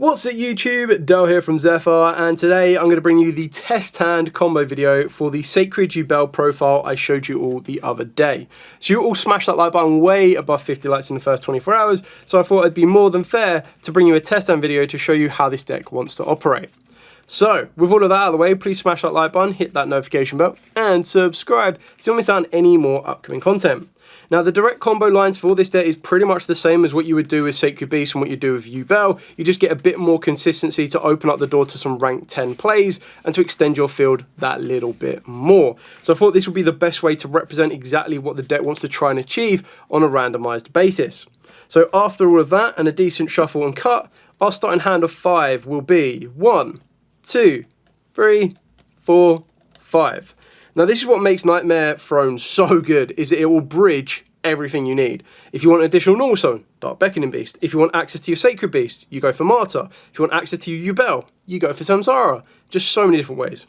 What's up YouTube, Dale here from Zephyr, and today I'm going to bring you the test hand combo video for the Sacred Yubel profile I showed you all the other day. So you all smashed that like button way above 50 likes in the first 24 hours, so I thought it'd be more than fair to bring you a test hand video to show you how this deck wants to operate. So, with all of that out of the way, please smash that like button, hit that notification bell, and subscribe so you don't miss out on any more upcoming content. Now, the direct combo lines for this deck is pretty much the same as what you would do with Sacred Beast and what you do with Yubel. You just get a bit more consistency to open up the door to some rank 10 plays and to extend your field that little bit more. So I thought this would be the best way to represent exactly what the deck wants to try and achieve on a randomized basis. So after all of that and a decent shuffle and cut, our starting hand of 5 will be 1, 2, 3, 4, 5. Now this is what makes Nightmare Throne so good, is that it will bridge everything you need. If you want additional normal summon, Dark Beckoning Beast. If you want access to your Sacred Beast, you go for Martyr. If you want access to your Yubel, you go for Samsara. Just so many different ways.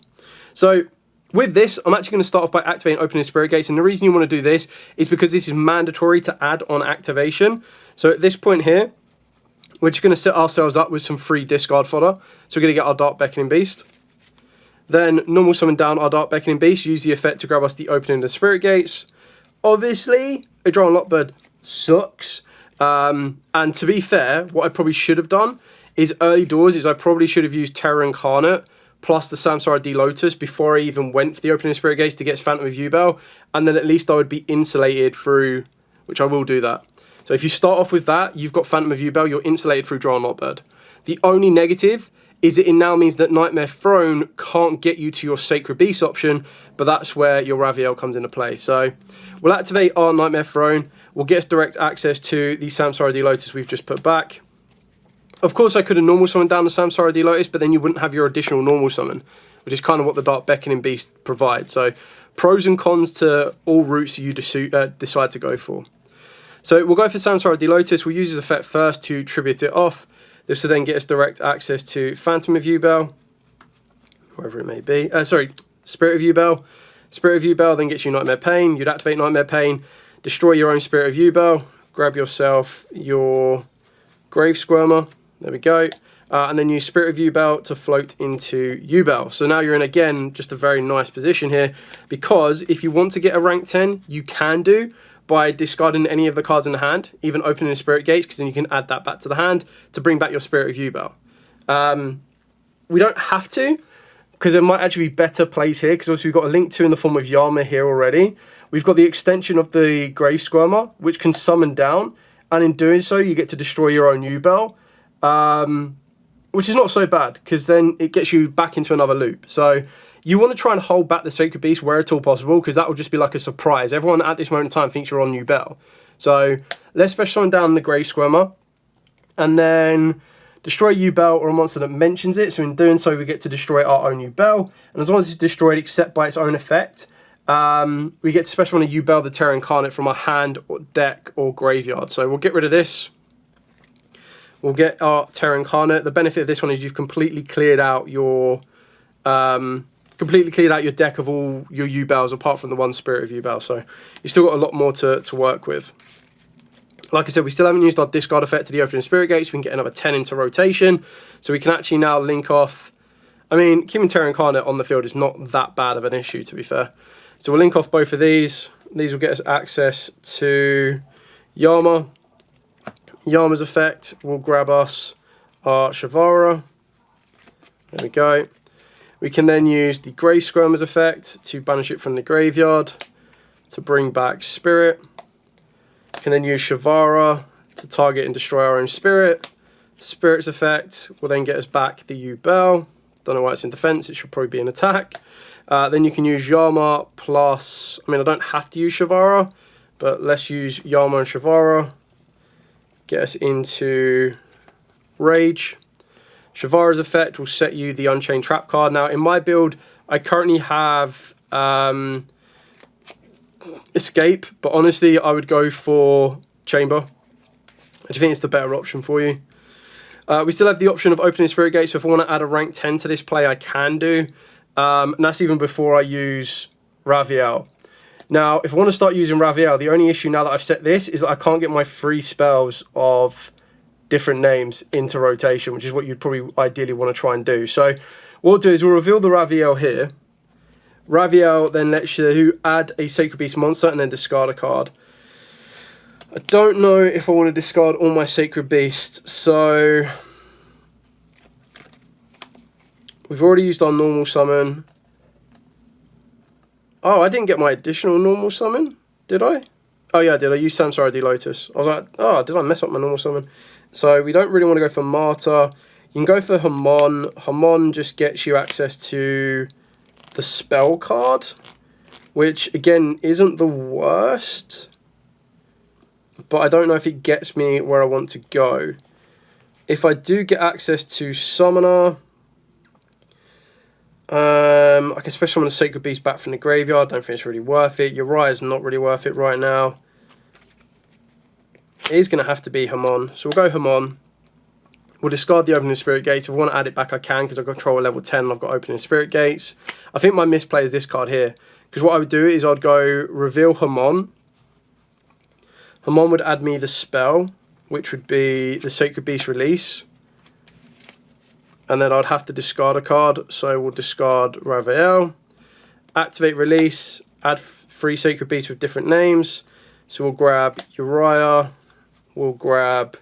So with this, I'm actually going to start off by activating Opening Spirit Gates, and the reason you want to do this is because this is mandatory to add on activation. So at this point here, we're just going to set ourselves up with some free discard fodder. So we're going to get our Dark Beckoning Beast. Then normal summon down our Dark Beckoning Beast, use the effect to grab us the Opening of the Spirit Gates. Obviously, a Draw and Lockbird sucks. And to be fair, what I probably should have done is early doors is I probably should have used Terror Incarnate plus the Samsara D Lotus before I even went for the Opening of Spirit Gates to get Phantom of Yubel. And then at least I would be insulated through, which I will do that. So if you start off with that, you've got Phantom of Yubel, you're insulated through Draw and Lockbird. The only negative is that it now means that Nightmare Throne can't get you to your Sacred Beast option, but that's where your Raviel comes into play. So we'll activate our Nightmare Throne, we'll get us direct access to the Samsara D Lotus we've just put back. Of course I could have normal summoned down the Samsara D Lotus, but then you wouldn't have your additional normal summon, which is kind of what the Dark Beckoning Beast provides. So pros and cons to all routes you decide to go for. So we'll go for Samsara D Lotus, we'll use his effect first to tribute it off. This will then get us direct access to Phantom of Yubel, wherever it may be. Spirit of Yubel. Spirit of Yubel then gets you Nightmare Pain. You'd activate Nightmare Pain, destroy your own Spirit of Yubel, grab yourself your Grave Squirmer. There we go. And then use Spirit of Yubel to float into Yubel. So now you're in, again, just a very nice position here, because if you want to get a rank 10, you can do by discarding any of the cards in the hand, even opening the Spirit Gates, because then you can add that back to the hand to bring back your Spirit of Yubel. We don't have to, because there might actually be better plays here, because also we've got a link to in the form of Yama here already. We've got the extension of the Grave Squirmer, which can summon down, and in doing so, you get to destroy your own Yubel, which is not so bad, because then it gets you back into another loop. So you want to try and hold back the Sacred Beast where at all possible, because that will just be like a surprise. Everyone at this moment in time thinks you're on Yubel. So let's special summon down the Grave Squirmer, and then destroy Yubel or a monster that mentions it. So in doing so, we get to destroy our own Yubel, and as long as it's destroyed except by its own effect, we get to special summon a Yubel the Terror Incarnate from our hand, or deck, or graveyard. So we'll get rid of this. We'll get our Terror Incarnate. The benefit of this one is you've completely cleared out your deck of all your Yubels apart from the one Spirit of Yubel. So you've still got a lot more to work with. Like I said, we still haven't used our discard effect to the Opening Spirit Gates. We can get another 10 into rotation. So we can actually now link off. I mean, keeping Terror Incarnate on the field is not that bad of an issue, to be fair. So we'll link off both of these. These will get us access to Yama. Yama's effect will grab us our Shavara. There we go. We can then use the Grave Squirmer's effect to banish it from the graveyard to bring back Spirit. We can then use Shavara to target and destroy our own Spirit. Spirit's effect will then get us back the Yubel. Don't know why it's in defense, it should probably be an attack. Then you can use Yama plus, I mean, I don't have to use Shavara, but let's use Yama and Shavara. Get us into Rage. Shavara's effect will set you the Unchained Trap card. Now, in my build, I currently have Escape, but honestly, I would go for Chamber. I just think it's the better option for you. We still have the option of Opening Spirit Gates, so if I want to add a rank 10 to this play, I can do. And that's even before I use Raviel. Now, if I want to start using Raviel, the only issue now that I've set this is that I can't get my free spells of different names into rotation, which is what you'd probably ideally want to try and do. So what we'll do is we'll reveal the Raviel here. Raviel then lets you add a Sacred Beast monster and then discard a card. I don't know if I want to discard all my Sacred Beasts, so we've already used our normal summon. Oh, I didn't get my additional normal summon, did I? Oh yeah, I did. I used Samsara D Lotus. I was like, oh, did I mess up my normal summon? So we don't really want to go for Martyr. You can go for Hamon. Hamon just gets you access to the spell card, which again isn't the worst, but I don't know if it gets me where I want to go. If I do get access to Summoner, I can special summon a Sacred Beast back from the graveyard. Don't think it's really worth it. Uriah is not really worth it right now. It is going to have to be Hamon, so we'll go Hamon. We'll discard the Opening Spirit Gates. If I want to add it back, I can, because I control a level 10 and I've got Opening Spirit Gates. I think my misplay is this card here, because what I would do is I'd go reveal Hamon. Hamon would add me the spell, which would be the Sacred Beast Release. And then I'd have to discard a card, so we'll discard Raviel. Activate Release, add 3 Sacred Beasts with different names. So we'll grab Uriah, we'll grab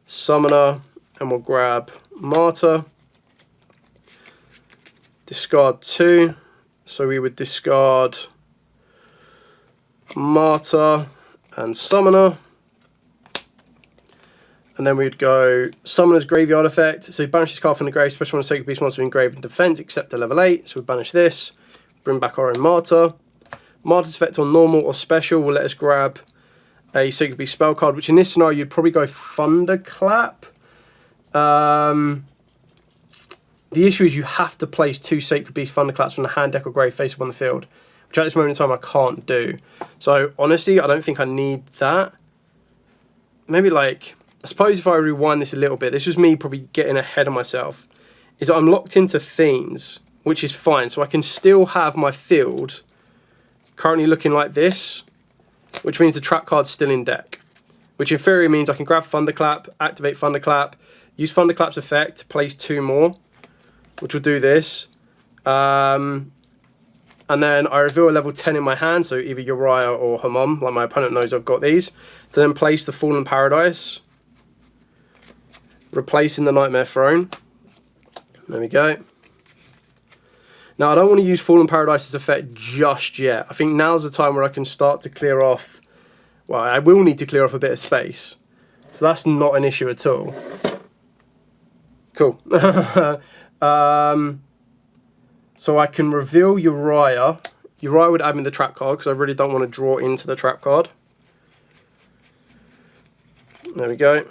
Summoner, and we'll grab Martyr. Discard 2, so we would discard Martyr and Summoner. And then we'd go Summoner's Graveyard Effect. So banish this card from the grave, special one Sacred Beast monster in grave and defense, except to level 8. So we banish this, bring back our own Martyr. Martyr's effect on normal or special will let us grab a Sacred Beast spell card, which in this scenario you'd probably go Thunderclap. The issue is you have to place 2 Sacred Beast Thunderclaps from the hand, deck, or grave face up on the field, which at this moment in time I can't do. So honestly, I don't think I need that. Maybe like, I suppose if I rewind this a little bit, this was me probably getting ahead of myself, is that I'm locked into Fiends, which is fine. So I can still have my field currently looking like this, which means the trap card's still in deck, which in theory means I can grab Thunderclap, activate Thunderclap, use Thunderclap's effect to place 2 more, which will do this. And then I reveal a level 10 in my hand, so either Uriah or Hamon, like my opponent knows I've got these. So then place the Fallen Paradise, replacing the Nightmare Throne. There we go. Now I don't want to use Fallen Paradise's effect just yet. I think now's the time where I can start to clear off, well, I will need to clear off a bit of space. So that's not an issue at all. Cool. So I can reveal Uriah. Uriah would add me the trap card because I really don't want to draw into the trap card. There we go.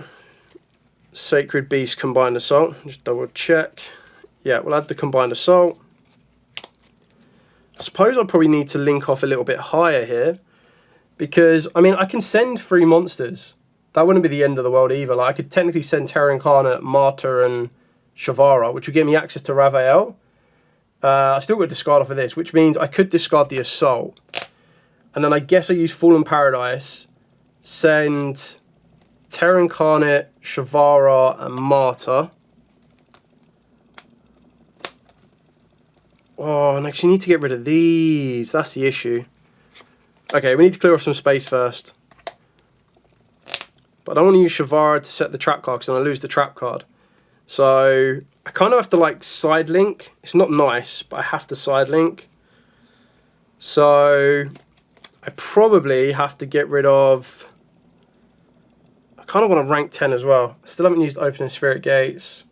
Sacred Beast Combined Assault. Just double check. Yeah, we'll add the Combined Assault. I suppose I'll probably need to link off a little bit higher here, because, I mean, I can send 3 monsters. That wouldn't be the end of the world either. Like, I could technically send Terra Incarnate, Martyr, and Shavara, which would give me access to Raviel. I still got to discard off of this, which means I could discard the Assault. And then I guess I use Fallen Paradise, send Terra Incarnate, Shavara, and Martyr. Oh, and actually need to get rid of these. That's the issue. Okay, we need to clear off some space first. But I don't want to use Shavara to set the trap card because then I lose the trap card. So I kind of have to like side link. It's not nice, but I have to side link. So I probably have to get rid of, I kind of want to rank 10 as well. I still haven't used Opening Spirit Gates.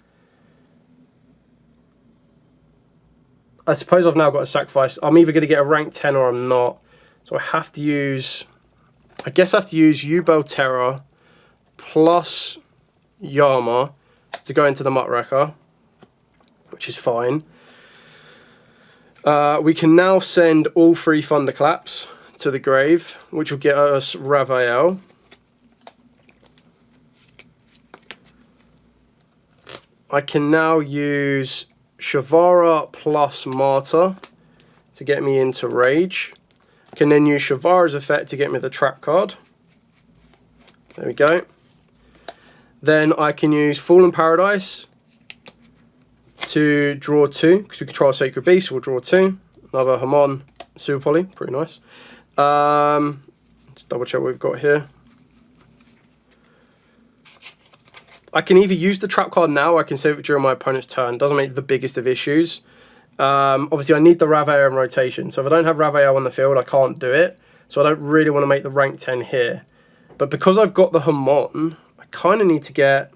I suppose I've now got to sacrifice. I'm either going to get a rank 10 or I'm not. So I have to use, I guess I have to use Yubel Terra plus Yama to go into the Muckraker, which is fine. We can now send all 3 Thunderclaps to the grave, which will get us Raviel. I can now use Shavara plus Martyr to get me into Rage. I can then use Shavara's effect to get me the trap card. There we go. Then I can use Fallen Paradise to draw 2, because we control Sacred Beast, so we'll draw 2. Another Hamon Super Poly, pretty nice. Let's double check what we've got here. I can either use the trap card now, or I can save it during my opponent's turn. Doesn't make the biggest of issues. Obviously, I need the Raveo in rotation, so if I don't have Raveo on the field, I can't do it. So I don't really want to make the rank 10 here. But because I've got the Hamon, I kind of need to get...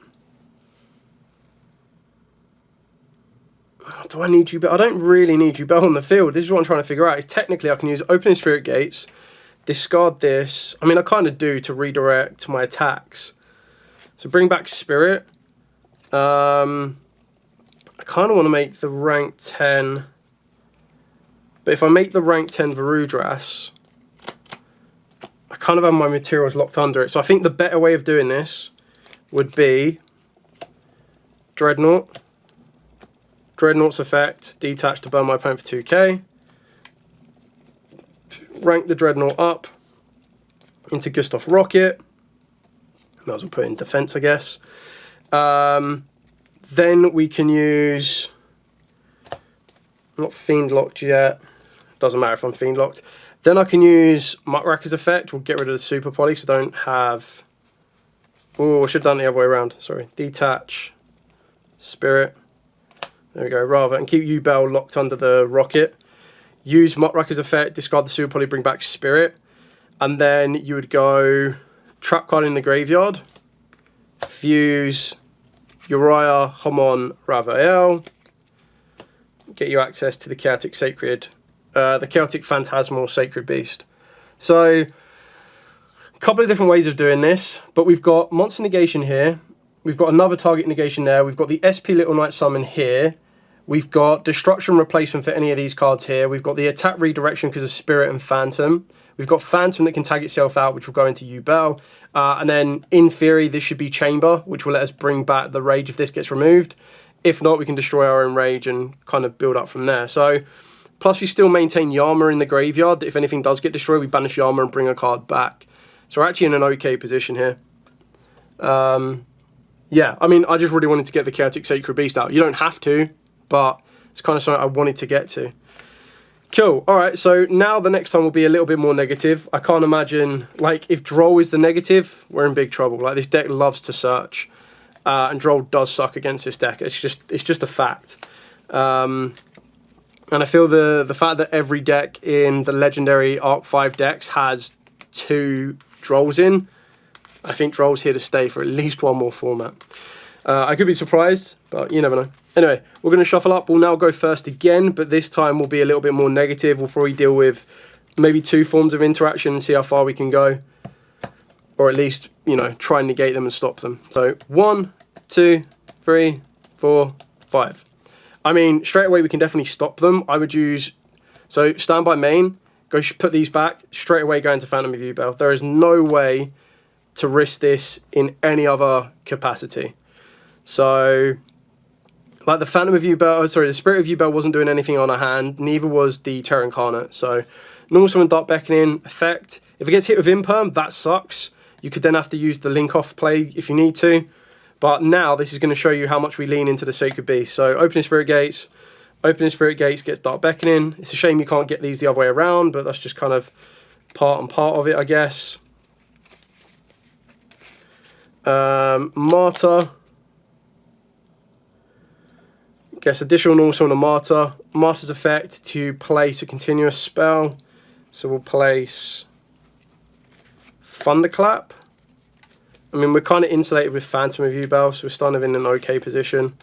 Do I need Yubel? I don't really need Yubel on the field. This is what I'm trying to figure out. Is technically I can use Opening Spirit Gates, discard this. I mean, I kind of do to redirect my attacks. So bring back Spirit. I kind of want to make the rank 10. But if I make the rank 10 Varudras, I kind of have my materials locked under it. So I think the better way of doing this would be Dreadnought. Dreadnought's effect, detach to burn my opponent for 2k. Rank the Dreadnought up into Gustav Rocket. Might as well put it in defense, I guess. Then we can use... I'm not Fiend locked yet. Doesn't matter if I'm Fiend locked. Then I can use Muckraker's effect. We'll get rid of the Super Poly because I don't have... Oh, I should have done it the other way around. Sorry. Detach. Spirit. There we go. Rather, and keep Yubel locked under the Rocket. Use Muckraker's effect. Discard the Super Poly. Bring back Spirit. And then you would go... Trap card in the graveyard. Fuse Uriah, Hamon, Raphael. Get you access to the Chaotic Sacred, the Chaotic Phantasmal Sacred Beast. So, a couple of different ways of doing this, but we've got Monster Negation here. We've got another target negation there. We've got the SP Little Knight Summon here. We've got Destruction Replacement for any of these cards here. We've got the Attack Redirection because of Spirit and Phantom. We've got Phantom that can tag itself out, which will go into Yubel. And then, in theory, this should be Chamber, which will let us bring back the Rage if this gets removed. If not, we can destroy our own Rage and kind of build up from there. So, plus we still maintain Yama in the graveyard, that if anything does get destroyed, we banish Yama and bring a card back. So we're actually in an okay position here. Yeah, I mean, I just really wanted to get the Chaotic Sacred Beast out. You don't have to, but it's kind of something I wanted to get to. Cool. All right, so now the next time will be a little bit more negative. I can't imagine, like, if Droll is the negative, we're in big trouble. Like, this deck loves to search, and Droll does suck against this deck. It's just a fact. And I feel the fact that every deck in the Legendary Arc 5 decks has 2 Drolls in, I think Droll's here to stay for at least one more format. I could be surprised, but you never know. Anyway, we're going to shuffle up. We'll now go first again, but this time we'll be a little bit more negative. We'll probably deal with maybe 2 forms of interaction and see how far we can go. Or at least, you know, try and negate them and stop them. So 1, 2, 3, 4, 5. I mean, straight away we can definitely stop them. I would use... So standby main, go put these back, straight away go into Phantom of Yubel. There is no way to risk this in any other capacity. So... Like the Phantom of Yubel, sorry, the Spirit of Yubel wasn't doing anything on her hand, neither was the Terra Incarnate. So, normal summon Dark Beckoning, effect. If it gets hit with Imperm, that sucks. You could then have to use the Link Off play if you need to. But now, this is going to show you how much we lean into the Sacred Beast. So, Opening Spirit Gates gets Dark Beckoning. It's a shame you can't get these the other way around, but that's just kind of part and part of it, I guess. Martyr. Gets additional normal summon a Martyr. Martyr's effect to place a continuous spell. So we'll place Thunderclap. I mean, we're kind of insulated with Phantom of Yubel, so we're starting in an okay position.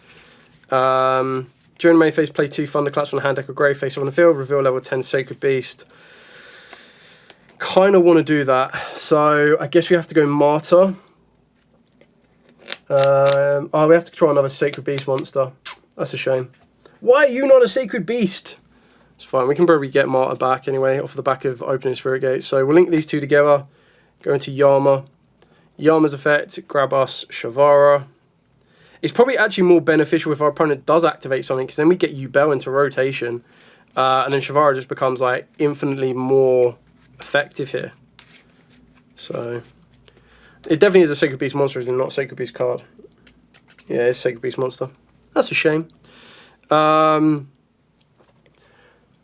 During main phase, play 2 Thunderclaps from the hand deck or grave face on the field. Reveal level 10 Sacred Beast. Kind of want to do that. So I guess we have to go Martyr. Oh, we have to try another Sacred Beast monster. That's a shame. Why are you not a Sacred Beast? It's fine. We can probably get Martyr back anyway off the back of Opening Spirit Gate. So we'll link these 2 together. Go into Yama. Yama's effect, grab us Shavara. It's probably actually more beneficial if our opponent does activate something, because then we get Yubel into rotation. And then Shavara just becomes like infinitely more effective here. So it definitely is a Sacred Beast monster, it's not a Sacred Beast card. Yeah, it's Sacred Beast monster. That's a shame.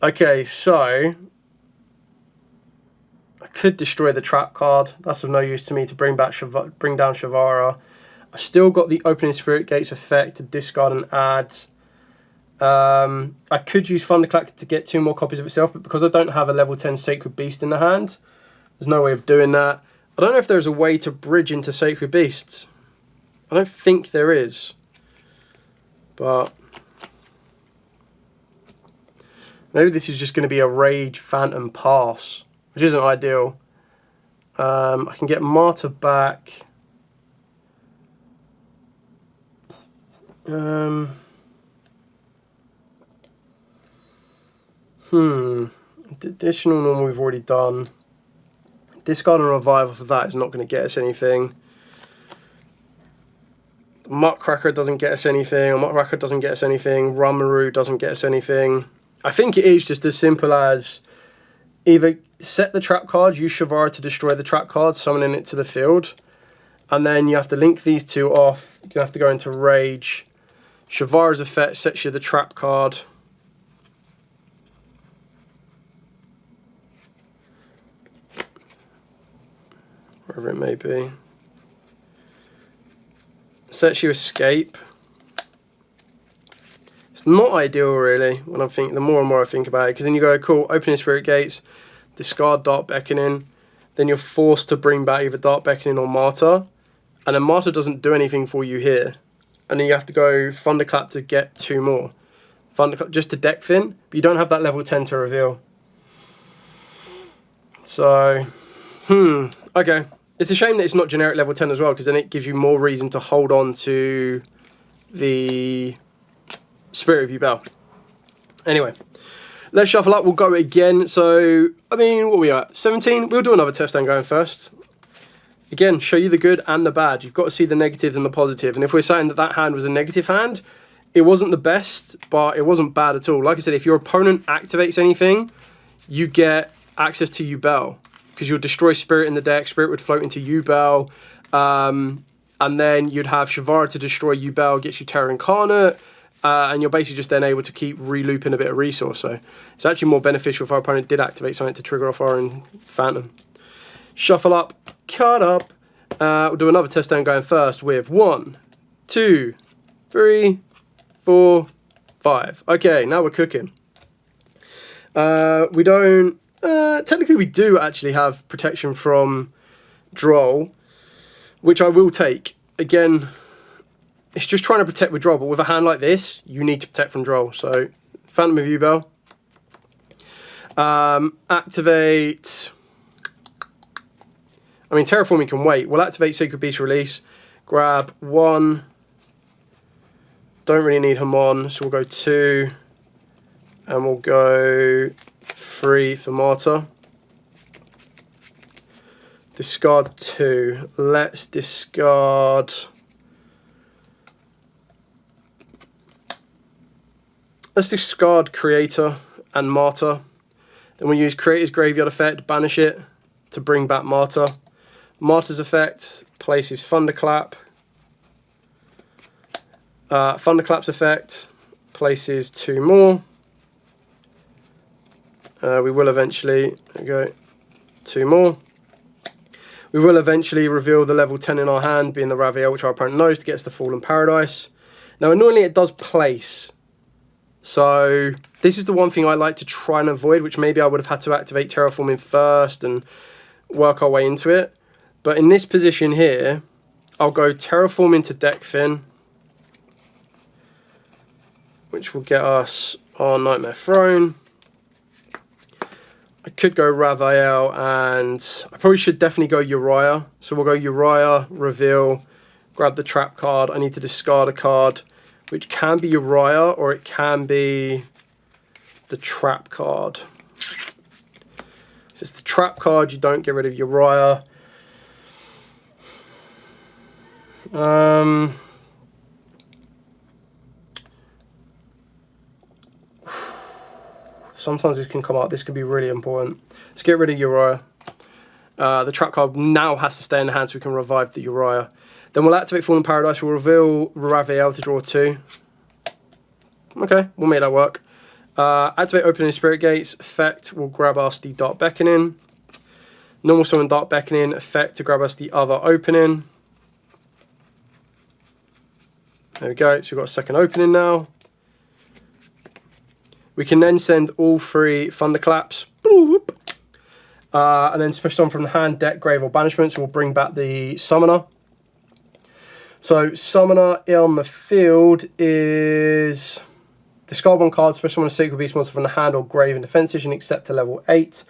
Okay, so I could destroy the trap card. That's of no use to me to bring down Shavara. I've still got the Opening Spirit Gates effect to discard and add. I could use Thunderclap to get 2 more copies of itself, but because I don't have a level 10 Sacred Beast in the hand, there's no way of doing that. I don't know if there's a way to bridge into Sacred Beasts. I don't think there is. But maybe this is just going to be a Rage Phantom pass, which isn't ideal. I can get Martyr back. Additional normal we've already done. Discard and revive off of that is not going to get us anything. Muckracker doesn't get us anything. Muckracker doesn't get us anything. Rummaroo doesn't get us anything. I think it is just as simple as either set the trap card, use Shavara to destroy the trap card, summoning it to the field, and then you have to link these 2 off. You have to go into Rage. Shavara's effect sets you the trap card. Wherever it may be. Sets you Escape. It's not ideal really when I'm thinking, the more and more I think about it, because then you go, cool, Opening Spirit Gates, discard Dark Beckoning, then you're forced to bring back either Dark Beckoning or Martyr, and then Martyr doesn't do anything for you here. And then you have to go Thunderclap to get 2 more. Thunderclap just to deck fin, but you don't have that level 10 to reveal. So, okay. It's a shame that it's not generic level 10 as well, because then it gives you more reason to hold on to the Spirit of Yubel. Anyway, let's shuffle up. We'll go again. So, I mean, what are we at? 17? We'll do another test stand going first. Again, show you the good and the bad. You've got to see the negative and the positive. And if we're saying that that hand was a negative hand, it wasn't the best, but it wasn't bad at all. Like I said, if your opponent activates anything, you get access to Yubel, because you'll destroy Spirit in the deck. Spirit would float into Yubel. And then you'd have Shavara to destroy Yubel, gets you Terra Incarnate. And you're basically just then able to keep re-looping a bit of resource. So it's actually more beneficial if our opponent did activate something to trigger off our own Phantom. Shuffle up, cut up. We'll do another test down going first with 1, 2, 3, 4, 5. Okay, now we're cooking. We don't... technically we do actually have protection from Droll, which I will take. Again, it's just trying to protect with Droll, but with a hand like this, you need to protect from Droll. So, Phantom of Yubel. Activate... I mean, Terraforming can wait. We'll activate Sacred Beast Release. Grab 1. Don't really need Hamon, so we'll go 2. And we'll go 3 for Martyr. Discard 2. Let's discard... Let's discard Creator and Martyr. Then we'll use Creator's Graveyard effect, banish it to bring back Martyr. Martyr's effect places Thunderclap. Thunderclap's effect places 2 more. We will eventually, there we go, 2 more. We will eventually reveal the level 10 in our hand, being the Raviel, which our opponent knows, to get us the Fallen Paradise. Now, annoyingly, it does place. So, this is the one thing I like to try and avoid, which maybe I would have had to activate Terraforming first and work our way into it. But in this position here, I'll go Terraforming to deck fin, which will get us our Nightmare Throne. I could go Raviel, and I probably should definitely go Uriah. So we'll go Uriah, reveal, grab the trap card. I need to discard a card, which can be Uriah or it can be the trap card. If it's the trap card, you don't get rid of Uriah. Sometimes this can come out. This can be really important. Let's get rid of Uriah. The trap card now has to stay in the hand so we can revive the Uriah. Then we'll activate Fallen Paradise. We'll reveal Raphael to draw 2. Okay, we'll make that work. Activate Opening Spirit Gates. Effect will grab us the Dark Beckoning. Normal Summon Dark Beckoning. Effect to grab us the other opening. There we go. So we've got a second opening now. We can then send all 3 Thunderclaps. And then special summon from the hand, deck, grave, or banishment. So we'll bring back the Summoner. So Summoner on the field is discard 1 card, special summon a Sacred Beast monster from the hand or grave in defense and accept to level 8.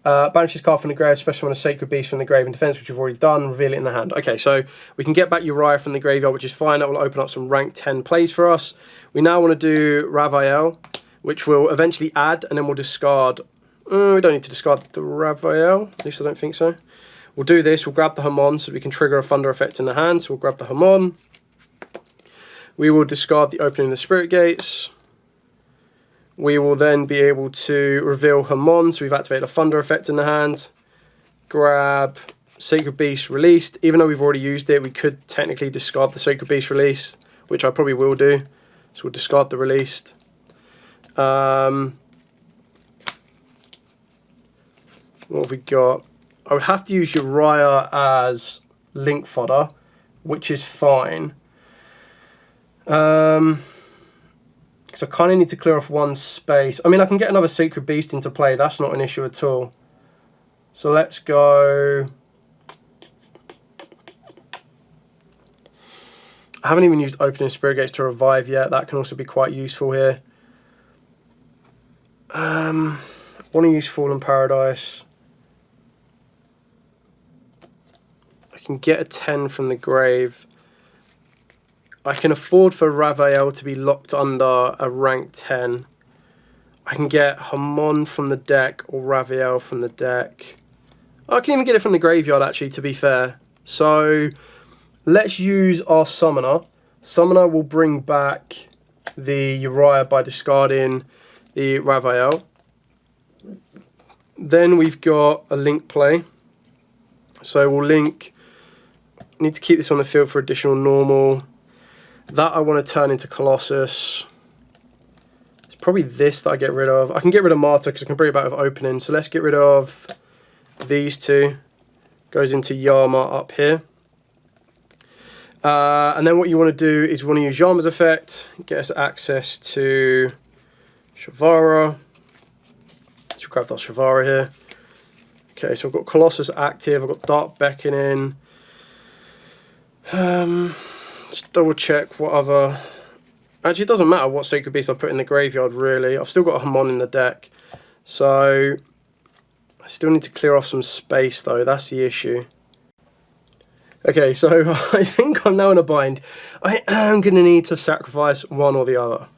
Banish this card from the grave, special summon a Sacred Beast from the grave in defense, which we've already done, reveal it in the hand. Okay, so we can get back Uriah from the graveyard, which is fine. That will open up some rank 10 plays for us. We now want to do Raphael, which will eventually add, and then we'll discard. We don't need to discard the Raphael, at least I don't think so. We'll do this, we'll grab the Hamon so we can trigger a Thunder effect in the hand. So we'll grab the Hamon. We will discard the Opening of the Spirit Gates. We will then be able to reveal Hamon, so we've activated a Thunder effect in the hand. Grab Sacred Beast released. Even though we've already used it, we could technically discard the Sacred Beast release, which I probably will do. So we'll discard the released. What have we got? I would have to use Uriah as link fodder, which is fine. Because I kind of need to clear off 1 space. I mean, I can get another Sacred Beast into play. That's not an issue at all. So let's go. I haven't even used Opening Spirit Gates to revive yet. That can also be quite useful here. I want to use Fallen Paradise. I can get a 10 from the grave. I can afford for Raphael to be locked under a rank 10. I can get Hamon from the deck or Raphael from the deck. I can even get it from the graveyard, actually, to be fair. So let's use our Summoner. Summoner will bring back the Uriah by discarding the Raphael. Then we've got a link play. So we'll link. Need to keep this on the field for additional normal. That I want to turn into Colossus. It's probably this that I get rid of. I can get rid of Martyr because I can bring it back with opening. So let's get rid of these 2. Goes into Yama up here. And then what you want to do is you want to use Yama's effect. Get us access to Shavara. Let's grab that Shavara here. Okay, so I've got Colossus active. I've got Dark Beckoning. Let's double check what other. Actually, it doesn't matter what Sacred Beast I put in the graveyard, really. I've still got a Hamon in the deck. So I still need to clear off some space, though. That's the issue. Okay, so I think I'm now in a bind. I am going to need to sacrifice one or the other.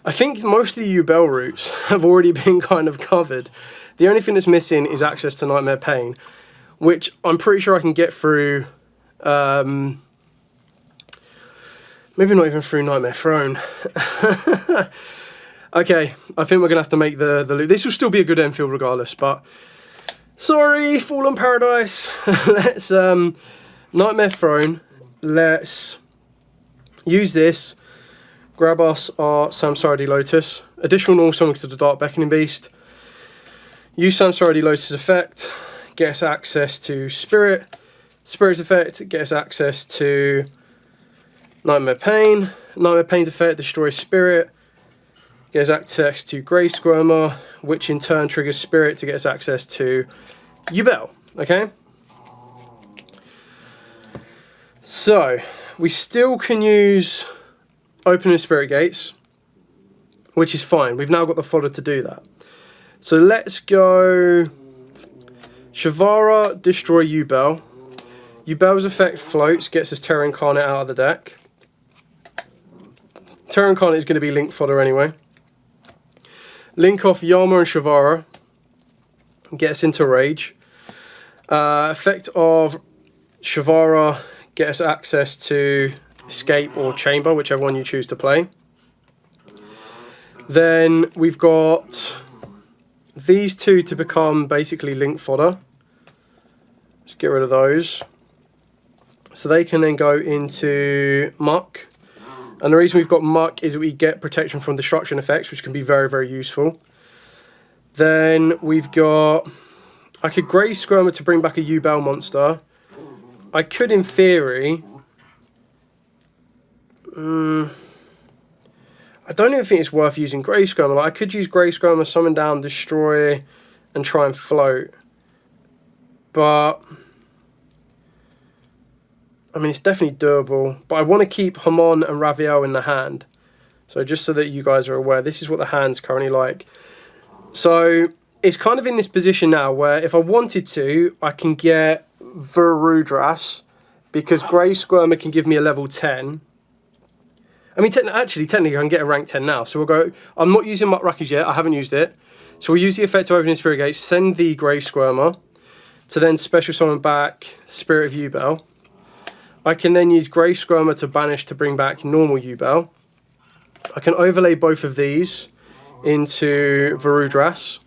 I think most of the Yubel routes have already been kind of covered. The only thing that's missing is access to Nightmare Pain, which I'm pretty sure I can get through. Maybe not even through Nightmare Throne. Okay, I think we're going to have to make the loop. This will still be a good Enfield regardless, but sorry, Fallen Paradise. Let's Nightmare Throne. Let's use this. Grab us our Samsara Lotus. Additional normal summon to the Dark Beckoning Beast. Use Samsara Lotus effect. Get us access to Spirit. Spirit's effect. Get us access to Nightmare Pain. Nightmare Pain's effect. Destroy Spirit. Get us access to Grey Squirmer, which in turn triggers Spirit to get us access to Yubel. Okay? So, we still can use Opening Spirit Gates, which is fine. We've now got the fodder to do that. So let's go Shavara, destroy Yubel. Yubel's effect floats, gets us Terra Incarnate out of the deck. Terra Incarnate is going to be link fodder anyway. Link off Yama and Shavara. Get us into Rage. Effect of Shavara, get us access to Escape or Chamber, whichever one you choose to play. Then we've got these two to become basically link fodder. Just get rid of those. So they can then go into muck. And the reason we've got muck is that we get protection from destruction effects, which can be very, very useful. Then we've got... I could Grey Squirmer to bring back a Yubel monster. I could, in theory... I don't even think it's worth using Grey Squirmer. Like, I could use Grey Squirmer, summon down, destroy, and try and float. But... I mean, it's definitely doable, but I want to keep Hamon and Raviel in the hand. So just so that you guys are aware, this is what the hand's currently like. So it's kind of in this position now where if I wanted to, I can get Verudras, because Grey Squirmer can give me a level 10. I mean, technically I can get a rank 10 now. So we'll go, I'm not using Muckrackers yet, I haven't used it. So we'll use the effect of opening Spirit Gates, send the Grey Squirmer, to then special summon back Spirit of Yubel. I can then use Grey Squirmer to banish to bring back normal Yubel. I can overlay both of these into Verudras.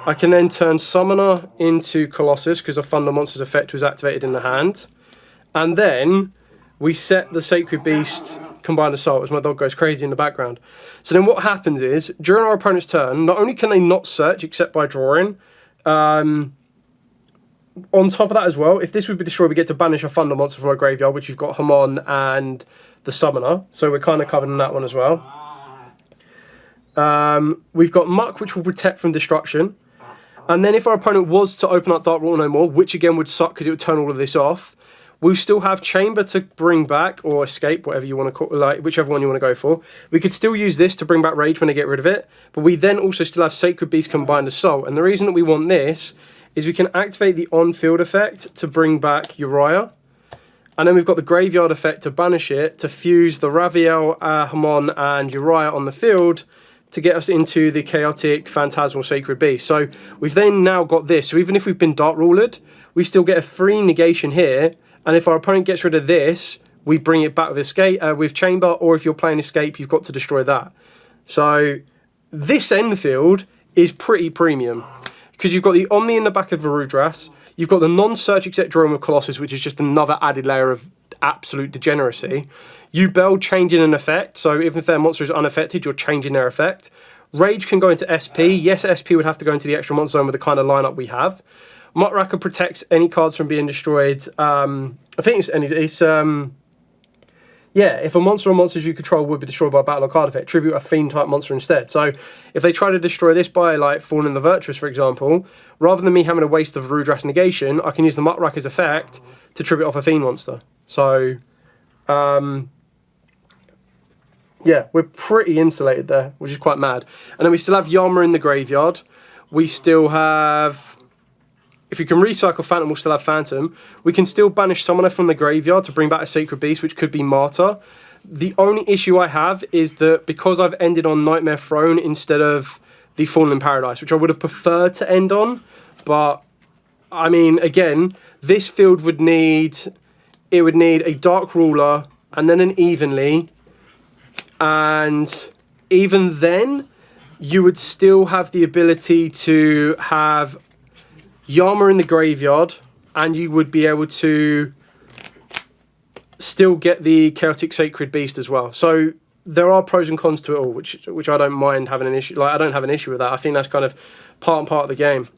I can then turn Summoner into Colossus because a Thunder Monster's effect was activated in the hand. And then we set the Sacred Beast Combined Assault as my dog goes crazy in the background. So then what happens is, during our opponent's turn, not only can they not search except by drawing, on top of that as well, if this would be destroyed, we get to banish a Thunder Monster from our graveyard, which you've got Hamon and the Summoner. So we're kind of covered in that one as well. We've got Muck, which will protect from destruction. And then if our opponent was to open up Dark Water no more, which again would suck because it would turn all of this off, we'll still have Chamber to bring back, or Escape, whatever you want to call it, like whichever one you want to go for. We could still use this to bring back Rage when they get rid of it, but we then also still have Sacred Beast Combined Assault. And the reason that we want this is we can activate the on-field effect to bring back Uriah. And then we've got the graveyard effect to banish it, to fuse the Raviel, Hamon, and Uriah on the field to get us into the chaotic Phantasmal Sacred Beast. So we've then now got this. So even if we've been Dark Rulered, we still get a free negation here. And if our opponent gets rid of this, we bring it back with Escape, with Chamber, or if you're playing Escape, you've got to destroy that. So this end field is pretty premium, because you've got the Omni in the back of Verudras, you've got the non-search except drawing with Colossus, which is just another added layer of absolute degeneracy. Yubel changing an effect, so even if their monster is unaffected, you're changing their effect. Rage can go into SP. Yes, SP would have to go into the extra monster zone with the kind of lineup we have. Muckracker protects any cards from being destroyed. I think yeah, if a monster or monsters you control would be destroyed by a battle or card effect, tribute a fiend type monster instead. So if they try to destroy this by like Fallen the Virtuous, for example, rather than me having to waste the Verudras negation, I can use the Muckracker's effect to tribute off a fiend monster. So yeah, we're pretty insulated there, which is quite mad. And then we still have Yama in the graveyard. We still have... If we can recycle Phantom, we'll still have Phantom. We can still banish Summoner from the graveyard to bring back a Sacred Beast, which could be Martyr. The only issue I have is that because I've ended on Nightmare Throne instead of the Fallen in Paradise, which I would have preferred to end on, but I mean, again, this field would need... It would need a Dark Ruler and then an Evenly, and even then, you would still have the ability to have Yama in the graveyard, and you would be able to still get the Chaotic Sacred Beast as well. So there are pros and cons to it all, which I don't mind having an issue. Like, I don't have an issue with that. I think that's kind of part and part of the game.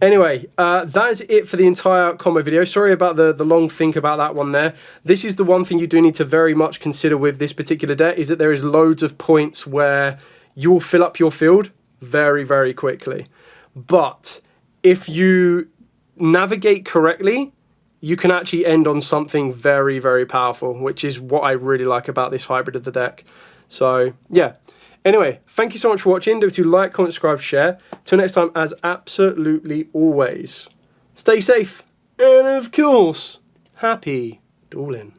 Anyway, that is it for the entire combo video. Sorry about the long think about that one there. This is the one thing you do need to very much consider with this particular deck, is that there is loads of points where you will fill up your field very, very quickly. But if you navigate correctly, you can actually end on something very, very powerful, which is what I really like about this hybrid of the deck. So, yeah. Anyway, thank you so much for watching. Don't forget to like, comment, subscribe, share. Till next time, as absolutely always, stay safe. And of course, happy dueling.